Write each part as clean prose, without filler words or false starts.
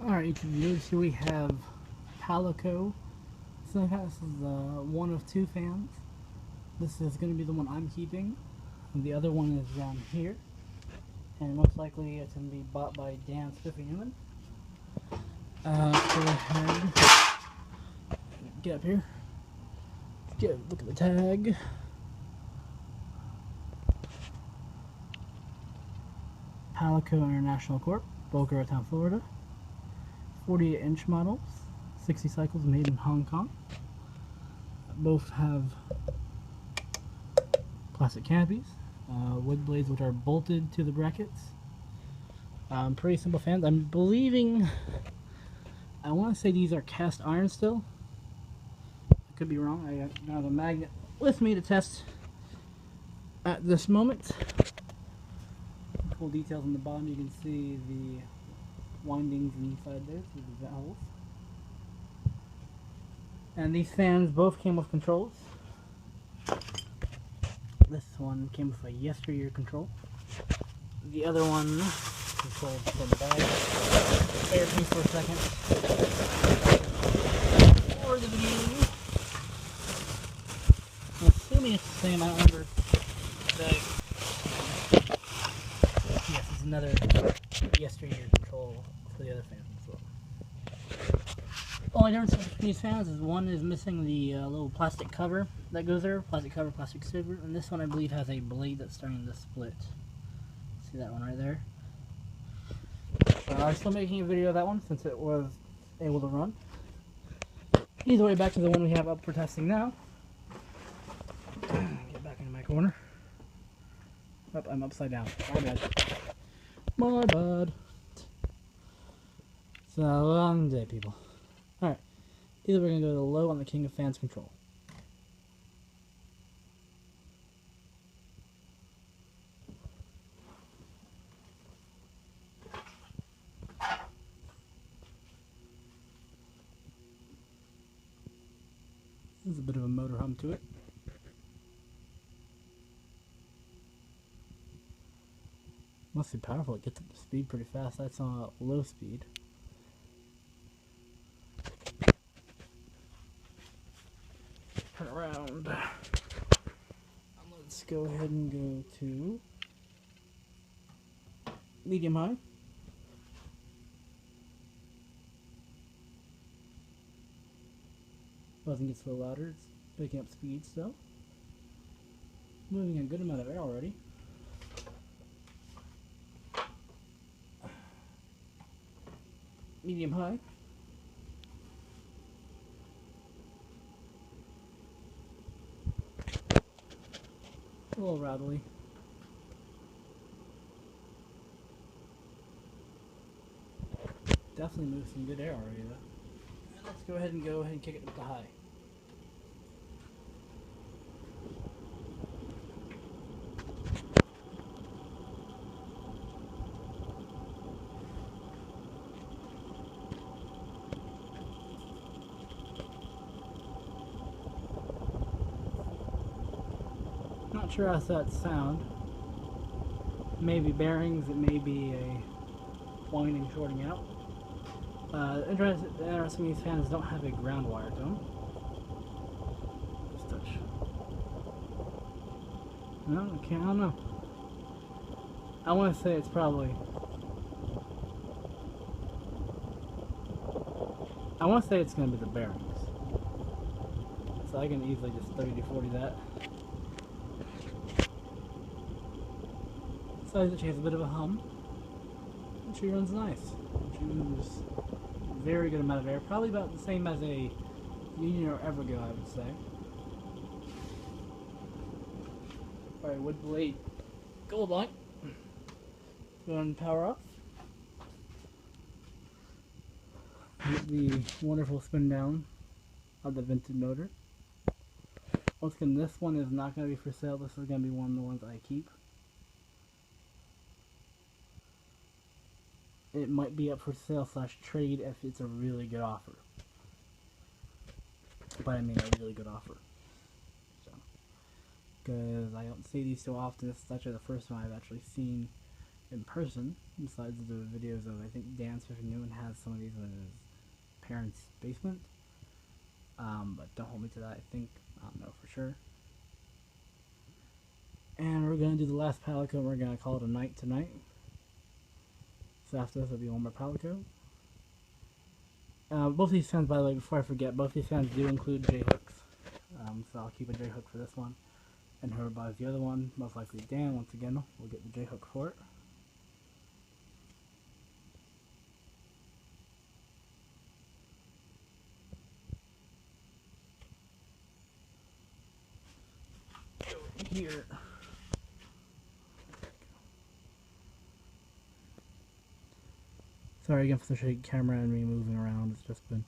Alright, YouTube viewers, here we have Palco. So this is one of two fans. This is going to be the one I'm keeping. And the other one is down here. And most likely it's going to be bought by Dan Spiffy Newman. Go ahead. Get up here. Look at the tag. Palco International Corp, Boca Raton, Florida. 48-inch models, 60 cycles, made in Hong Kong. Both have plastic canopies, wood blades which are bolted to the brackets. Pretty simple fans. I'm believing, I want to say these are cast iron still. I could be wrong. I don't have a magnet with me to test at this moment. Cool details on the bottom. You can see the windings inside there through the vent holes. And these fans both came with controls. This one came with a yesteryear control. The other one controlled from the bag. Bear with me for a second. For the video. I'm assuming it's the same. I don't remember. Yes, it's another yesteryear control for the other fans as well. Only difference between these fans is one is missing the little plastic cover that goes there, plastic cover, plastic silver, and this one I believe has a blade that's starting to split. See that one right there? I'm still making a video of that one since it was able to run. Either way, back to the one we have up for testing now. Get back into my corner. Oh, I'm upside down. My bad. My bad. It's a long day, people. Alright. Either we're going to go to low on the King of Fans control. There's a bit of a motor hum to it. Must be powerful. It gets up to speed pretty fast. That's on low speed. Turn around. Let's go ahead and go to medium high. Buzzing gets a little louder. It's picking up speed still. Moving a good amount of air already. Medium high. A little rattly. Definitely moves some good air already though. And let's go ahead and kick it with the high. Not sure how that sound. Maybe bearings, it may be a winding shorting out. Interesting, these fans don't have a ground wire to them. Just touch. No, I don't know. I want to say it's probably... I want to say it's going to be the bearings. So I can easily just 30-40 that. So she has a bit of a hum. And she runs nice. She moves a very good amount of air. Probably about the same as a Union or Evergo, I would say. Alright, wood blade gold light. Go and power off. Get the wonderful spin down of the vented motor. Once again, this one is not going to be for sale. This is going to be one of the ones I keep. It might be up for sale / trade if it's a really good offer. But I mean a really good offer. Because I don't see these so often. This is actually the first one I've actually seen in person, besides the videos of, I think Dan Newman has some of these in his parents' basement. But don't hold me to that. I think I don't know for sure. And we're gonna do the last Palco, and we're gonna call it a night tonight. So after this, will be one more Palco. Both these fans, by the way, before I forget, both these fans do include J-hooks. So I'll keep a J-hook for this one. And whoever buys the other one, most likely Dan, once again, will get the J-hook for it. Here. Sorry again for the shaky camera and me moving around. It's just been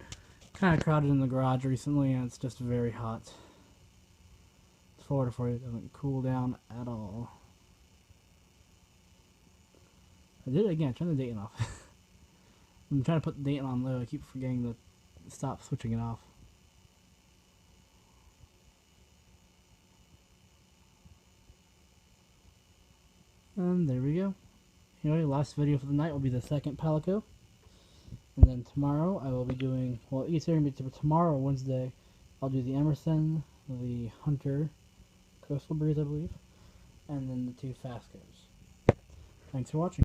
kind of crowded in the garage recently, and it's just very hot. Florida for you, it doesn't cool down at all. I did it again. Turn the Dayton off. I'm trying to put the Dayton on low. I keep forgetting to stop switching it off. And there we go. Anyway, last video for the night will be the second Palco. And then tomorrow I will be doing, well, either going to be tomorrow or Wednesday, I'll do the Emerson, the Hunter, Coastal Breeze, I believe, and then the two Fascos. Thanks for watching.